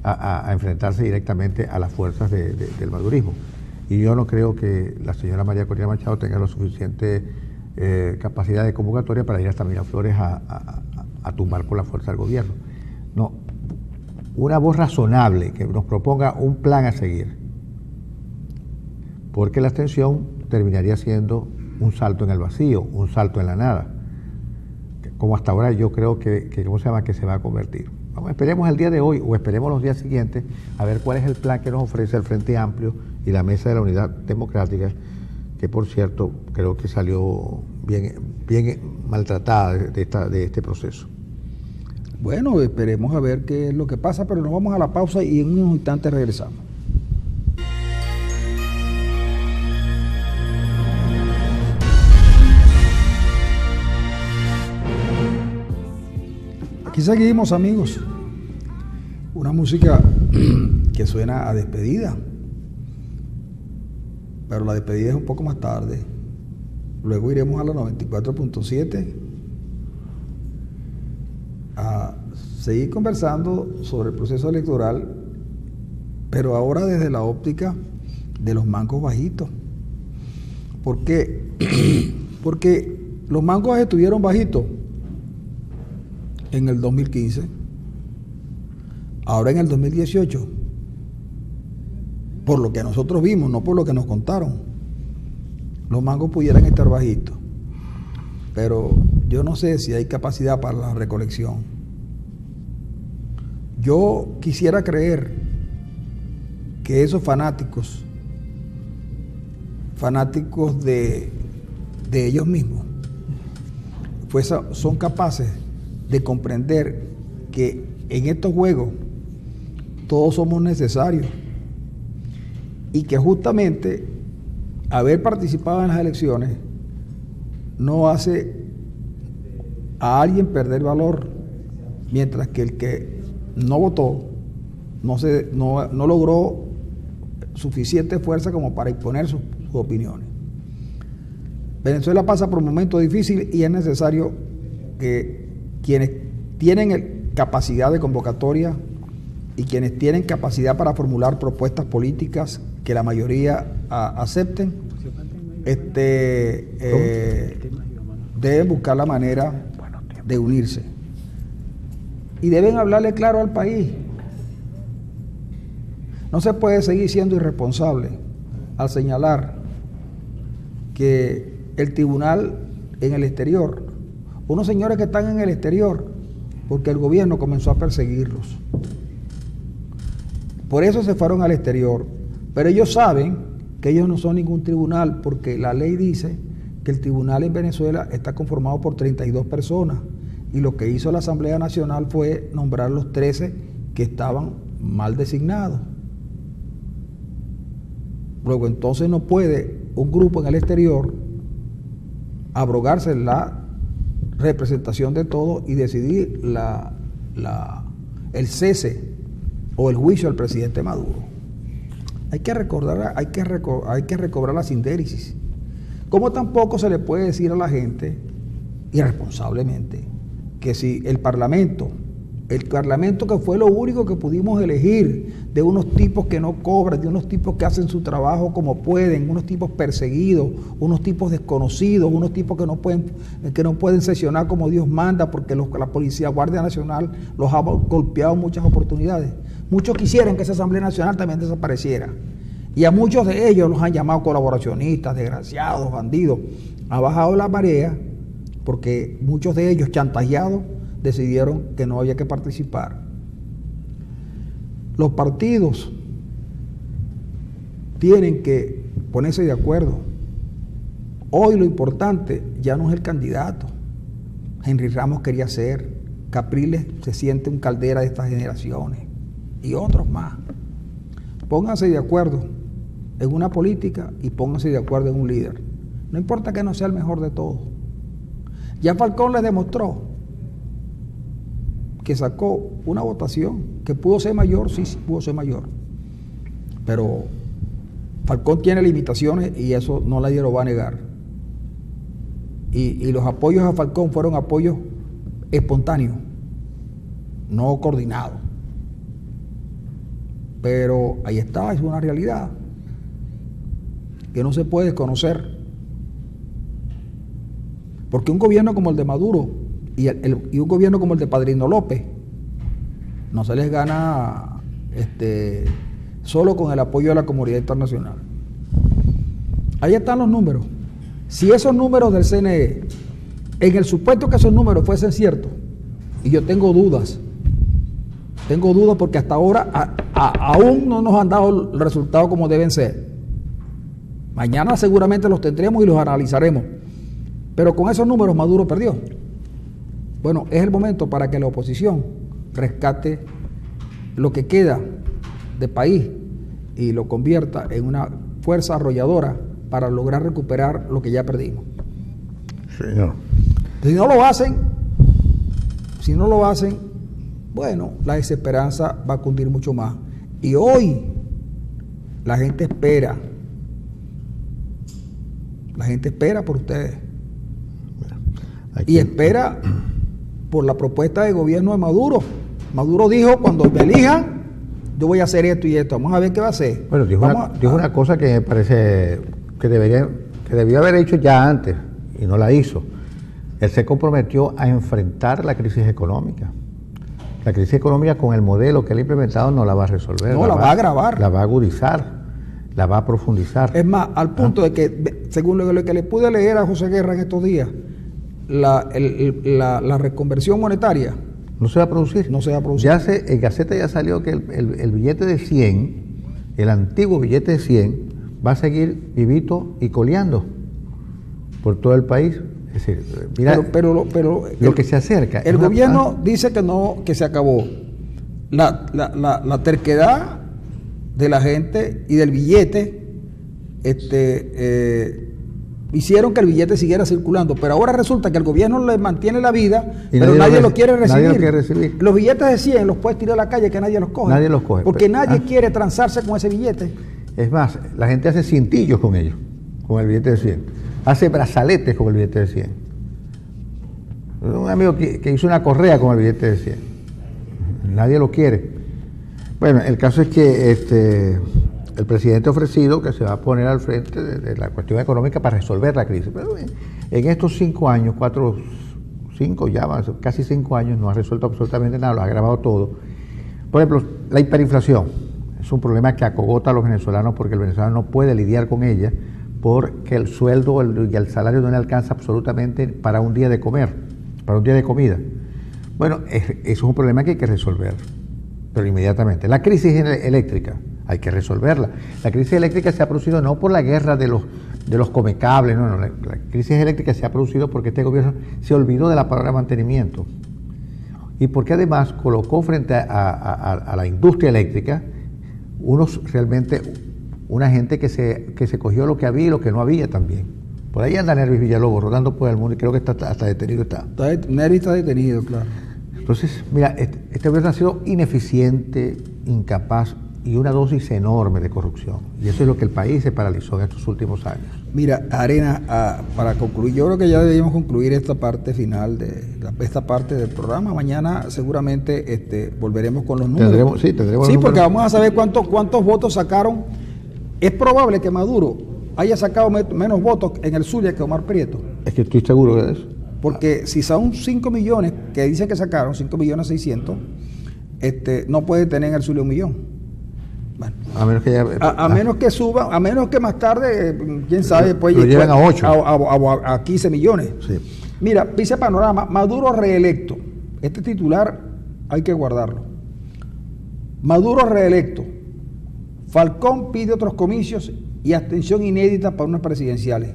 a enfrentarse directamente a las fuerzas del madurismo. Y yo no creo que la señora María Corina Machado tenga lo suficiente capacidad de convocatoria para ir hasta Miraflores a tumbar por la fuerza al gobierno. No, una voz razonable que nos proponga un plan a seguir, porque la abstención terminaría siendo un salto en el vacío, un salto en la nada, como hasta ahora yo creo que se va a convertir. Vamos, esperemos el día de hoy o esperemos los días siguientes a ver cuál es el plan que nos ofrece el Frente Amplio y la Mesa de la Unidad Democrática, que por cierto creo que salió bien maltratada de este proceso. Bueno, esperemos a ver qué es lo que pasa, pero nos vamos a la pausa y en unos instantes regresamos. Aquí seguimos, amigos. Una música que suena a despedida, pero la despedida es un poco más tarde. Luego iremos a la 94.7 a seguir conversando sobre el proceso electoral, pero ahora desde la óptica de los mangos bajitos. ¿Por qué? Porque los mangos estuvieron bajitos en el 2015, ahora en el 2018, por lo que nosotros vimos, no por lo que nos contaron, los mangos pudieran estar bajitos, pero yo no sé si hay capacidad para la recolección. Yo quisiera creer que esos fanáticos de ellos mismos, pues son capaces de comprender que en estos juegos todos somos necesarios y que justamente haber participado en las elecciones no hace a alguien perder valor, mientras que el que no votó no logró suficiente fuerza como para imponer sus opiniones. Venezuela pasa por un momento difícil y es necesario que quienes tienen capacidad de convocatoria y quienes tienen capacidad para formular propuestas políticas que la mayoría acepten, deben buscar la manera de unirse. Y deben hablarle claro al país. No se puede seguir siendo irresponsable al señalar que el tribunal en el exterior, unos señores que están en el exterior, porque el gobierno comenzó a perseguirlos. Por eso se fueron al exterior. Pero ellos saben que ellos no son ningún tribunal, porque la ley dice que el tribunal en Venezuela está conformado por 32 personas. Y lo que hizo la Asamblea Nacional fue nombrar los 13 que estaban mal designados. Luego entonces no puede un grupo en el exterior abrogarse la representación de todos y decidir el cese o el juicio al presidente Maduro. Hay que recobrar la sindéresis. Como tampoco se le puede decir a la gente, irresponsablemente, que si el Parlamento que fue lo único que pudimos elegir, de unos tipos que no cobran, de unos tipos que hacen su trabajo como pueden, unos tipos perseguidos, unos tipos desconocidos, unos tipos que no pueden sesionar como Dios manda, porque la Policía Guardia Nacional los ha golpeado en muchas oportunidades. Muchos quisieran que esa Asamblea Nacional también desapareciera. Y a muchos de ellos los han llamado colaboracionistas, desgraciados, bandidos. Ha bajado la marea porque muchos de ellos, chantajeados, decidieron que no había que participar. Los partidos tienen que ponerse de acuerdo. Hoy lo importante ya no es el candidato. Henry Ramos quería ser, Capriles se siente un Caldera de estas generaciones y otros más. Pónganse de acuerdo en una política y pónganse de acuerdo en un líder. No importa que no sea el mejor de todos. Ya Falcón les demostró que sacó una votación que pudo ser mayor, sí pudo ser mayor. Pero Falcón tiene limitaciones y eso no nadie lo va a negar. Y los apoyos a Falcón fueron apoyos espontáneos, no coordinados. Pero ahí está, es una realidad que no se puede desconocer. Porque un gobierno como el de Maduro y un gobierno como el de Padrino López no se les gana solo con el apoyo de la comunidad internacional. Ahí están los números. Si esos números del CNE, en el supuesto que esos números fuesen ciertos, y yo tengo dudas porque hasta ahora aún no nos han dado el resultado como deben ser. Mañana seguramente los tendremos y los analizaremos. Pero con esos números Maduro perdió. Bueno, es el momento para que la oposición rescate lo que queda de país y lo convierta en una fuerza arrolladora para lograr recuperar lo que ya perdimos. Señor. Si no lo hacen, bueno, la desesperanza va a cundir mucho más. Y hoy la gente espera por ustedes. Y espera por la propuesta de gobierno de Maduro. Maduro dijo, cuando me elijan, yo voy a hacer esto y esto. Vamos a ver qué va a hacer. Bueno, dijo una cosa que me parece que debió haber hecho ya antes y no la hizo. Él se comprometió a enfrentar la crisis económica. La crisis económica con el modelo que él ha implementado no la va a resolver. No, la va a agravar. La va a agudizar, la va a profundizar. Es más, al punto de que, según lo que le pude leer a José Guerra en estos días, la reconversión monetaria no se va a producir. No se va a producir. Ya en Gaceta ya salió que el billete de 100, el antiguo billete de 100, va a seguir vivito y coleando por todo el país. Es decir, mira, pero lo que se acerca. El gobierno dice que no, que se acabó. La terquedad de la gente y del billete hicieron que el billete siguiera circulando, pero ahora resulta que el gobierno le mantiene la vida, pero nadie lo quiere recibir. Nadie lo quiere recibir. Los billetes de 100 los puedes tirar a la calle que nadie los coge. Nadie los coge. Porque nadie quiere transarse con ese billete. Es más, la gente hace cintillos con ellos, con el billete de 100. Hace brazaletes con el billete de 100. Un amigo que hizo una correa con el billete de 100. Nadie lo quiere. Bueno, el caso es que el presidente ha ofrecido que se va a poner al frente de la cuestión económica para resolver la crisis. Pero en estos 5 años, casi 5 años, no ha resuelto absolutamente nada, lo ha agravado todo. Por ejemplo, la hiperinflación es un problema que acogota a los venezolanos porque el venezolano no puede lidiar con ella porque el sueldo y el salario no le alcanza absolutamente para un día de comer, para un día de comida. Bueno, eso es un problema que hay que resolver, pero inmediatamente. La crisis eléctrica, hay que resolverla. La crisis eléctrica se ha producido no por la guerra de los comecables, no, la crisis eléctrica se ha producido porque este gobierno se olvidó de la palabra mantenimiento y porque además colocó frente a la industria eléctrica una gente que se cogió lo que había y lo que no había también. Por ahí anda Nervis Villalobos rodando por el mundo y creo que está hasta detenido. Nervis está detenido, claro. Entonces, mira, este gobierno ha sido ineficiente, incapaz, y una dosis enorme de corrupción. Y eso es lo que el país se paralizó en estos últimos años. Mira, Arena, para concluir, yo creo que ya debemos concluir esta parte final esta parte del programa. Mañana seguramente volveremos con los números. Tendremos Sí, porque vamos a saber cuántos votos sacaron. Es probable que Maduro haya sacado menos votos en el Zulia que Omar Prieto. Es que estoy seguro de eso. Porque si son 5 millones que dicen que sacaron, 5.600.000, no puede tener en el Zulia 1 millón. Bueno, a menos que suba, a menos que más tarde, quién sabe, después llegan a 8. A 15 millones. Sí. Mira, dice Panorama, Maduro reelecto. Este titular hay que guardarlo. Maduro reelecto. Falcón pide otros comicios y abstención inédita para unas presidenciales.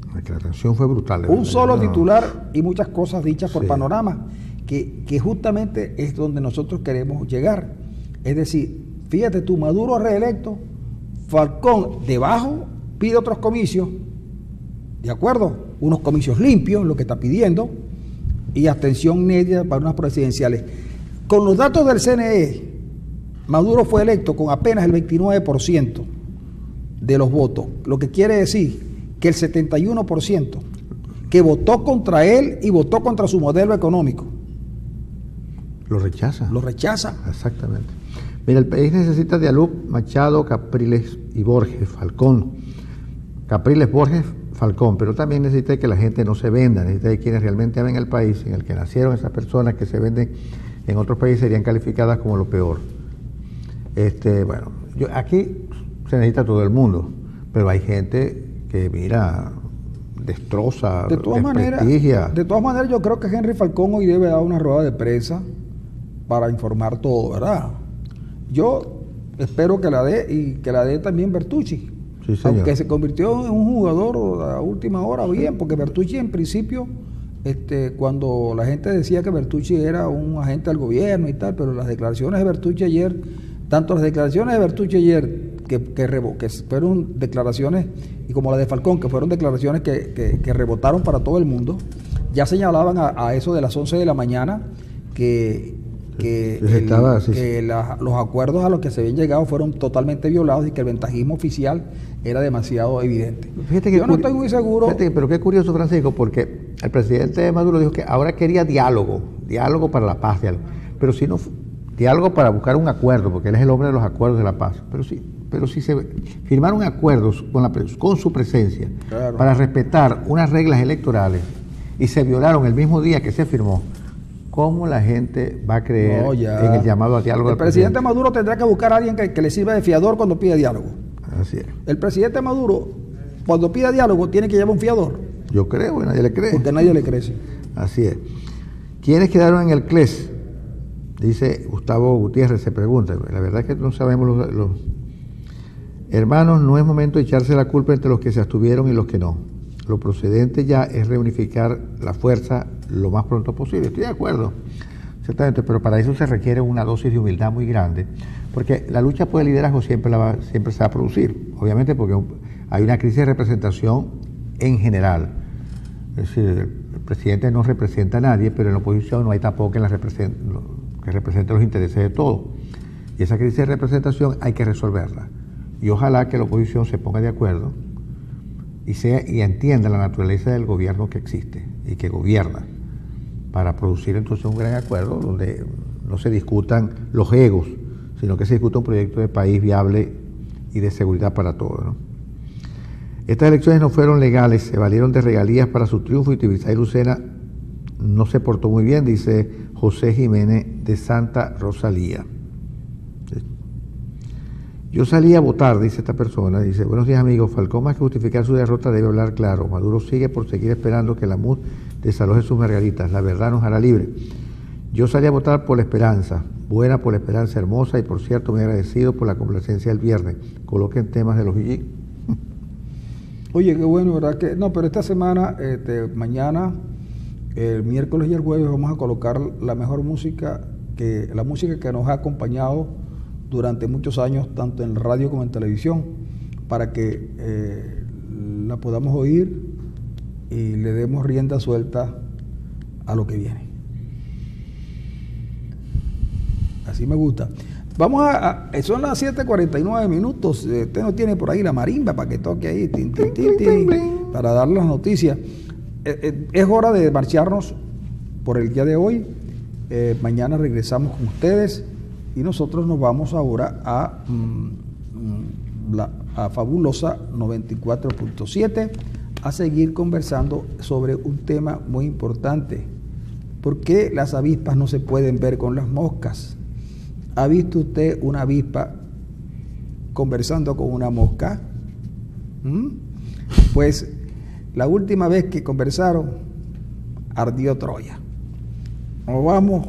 La declaración fue brutal. Un solo titular y muchas cosas dichas por Panorama, que justamente es donde nosotros queremos llegar. Es decir, fíjate tú, Maduro reelecto, Falcón debajo pide otros comicios, ¿de acuerdo? Unos comicios limpios, lo que está pidiendo, y abstención inédita para unas presidenciales. Con los datos del CNE, Maduro fue electo con apenas el 29% de los votos, lo que quiere decir que el 71% que votó contra él y votó contra su modelo económico. Lo rechaza. Lo rechaza. Exactamente. Mira, el país necesita de Alup, Machado, Capriles y Borges, Falcón. Capriles, Borges, Falcón, pero también necesita que la gente no se venda, necesita de quienes realmente amen el país, en el que nacieron esas personas que se venden en otros países serían calificadas como lo peor. Bueno, aquí se necesita todo el mundo, pero hay gente que, mira, destroza, desprestigia. De todas maneras, yo creo que Henry Falcón hoy debe dar una rueda de prensa para informar todo, ¿verdad? Yo espero que la dé y que la dé también Bertucci. Sí, señor. Aunque se convirtió en un jugador a última hora, bien, porque Bertucci en principio, cuando la gente decía que Bertucci era un agente del gobierno y tal, pero las declaraciones de Bertucci ayer, tanto las declaraciones de Bertucci ayer, que fueron declaraciones, y como la de Falcón, que fueron declaraciones que rebotaron para todo el mundo, ya señalaban a eso de las 11 de la mañana los acuerdos a los que se habían llegado fueron totalmente violados y que el ventajismo oficial era demasiado evidente. Yo no estoy muy seguro. Pero qué curioso, Francisco, porque el presidente Maduro dijo que ahora quería diálogo para la paz, pero si no, diálogo para buscar un acuerdo, porque él es el hombre de los acuerdos de la paz, pero si se firmaron acuerdos con su presencia, claro, para respetar unas reglas electorales y se violaron el mismo día que se firmó, ¿cómo la gente va a creer en el llamado a diálogo? El presidente Maduro tendrá que buscar a alguien que le sirva de fiador cuando pida diálogo. Así es. El presidente Maduro, cuando pida diálogo, tiene que llevar un fiador. Yo creo, nadie le cree. Porque nadie le cree. Así es. ¿Quiénes quedaron en el CLES? Dice Gustavo Gutiérrez, se pregunta. La verdad es que no sabemos los hermanos, no es momento de echarse la culpa entre los que se abstuvieron y los que no. Lo procedente ya es reunificar la fuerza lo más pronto posible. Estoy de acuerdo, ciertamente, pero para eso se requiere una dosis de humildad muy grande, porque la lucha por el liderazgo siempre se va a producir, obviamente porque hay una crisis de representación en general. Es decir, el presidente no representa a nadie, pero en la oposición no hay tampoco que represente los intereses de todos. Y esa crisis de representación hay que resolverla. Y ojalá que la oposición se ponga de acuerdo y entienda la naturaleza del gobierno que existe y que gobierna, para producir entonces un gran acuerdo donde no se discutan los egos, sino que se discuta un proyecto de país viable y de seguridad para todos, ¿no? Estas elecciones no fueron legales, se valieron de regalías para su triunfo y Tibisay Lucena no se portó muy bien, dice José Jiménez de Santa Rosalía. Yo salí a votar, dice esta persona, dice, buenos días amigos, Falcón más que justificar su derrota debe hablar claro, Maduro sigue por seguir esperando que la MUD desaloje sus margaritas, la verdad nos hará libre. Yo salí a votar por la esperanza, buena por la esperanza hermosa y por cierto me he agradecido por la complacencia del viernes, coloquen temas de los VG. Oye, qué bueno, ¿verdad? No, pero esta semana, mañana, el miércoles y el jueves vamos a colocar la mejor música, la música que nos ha acompañado durante muchos años, tanto en radio como en televisión, para que la podamos oír y le demos rienda suelta a lo que viene. Así me gusta. Vamos son las 7:49 minutos. Usted no tiene por ahí la marimba para que toque ahí, tin, tin, tin, tin, para dar las noticias. Es hora de marcharnos por el día de hoy. Mañana regresamos con ustedes y nosotros nos vamos ahora a Fabulosa 94.7 a seguir conversando sobre un tema muy importante. ¿Por qué las avispas no se pueden ver con las moscas? ¿Ha visto usted una avispa conversando con una mosca? Pues la última vez que conversaron, ardió Troya. Nos vamos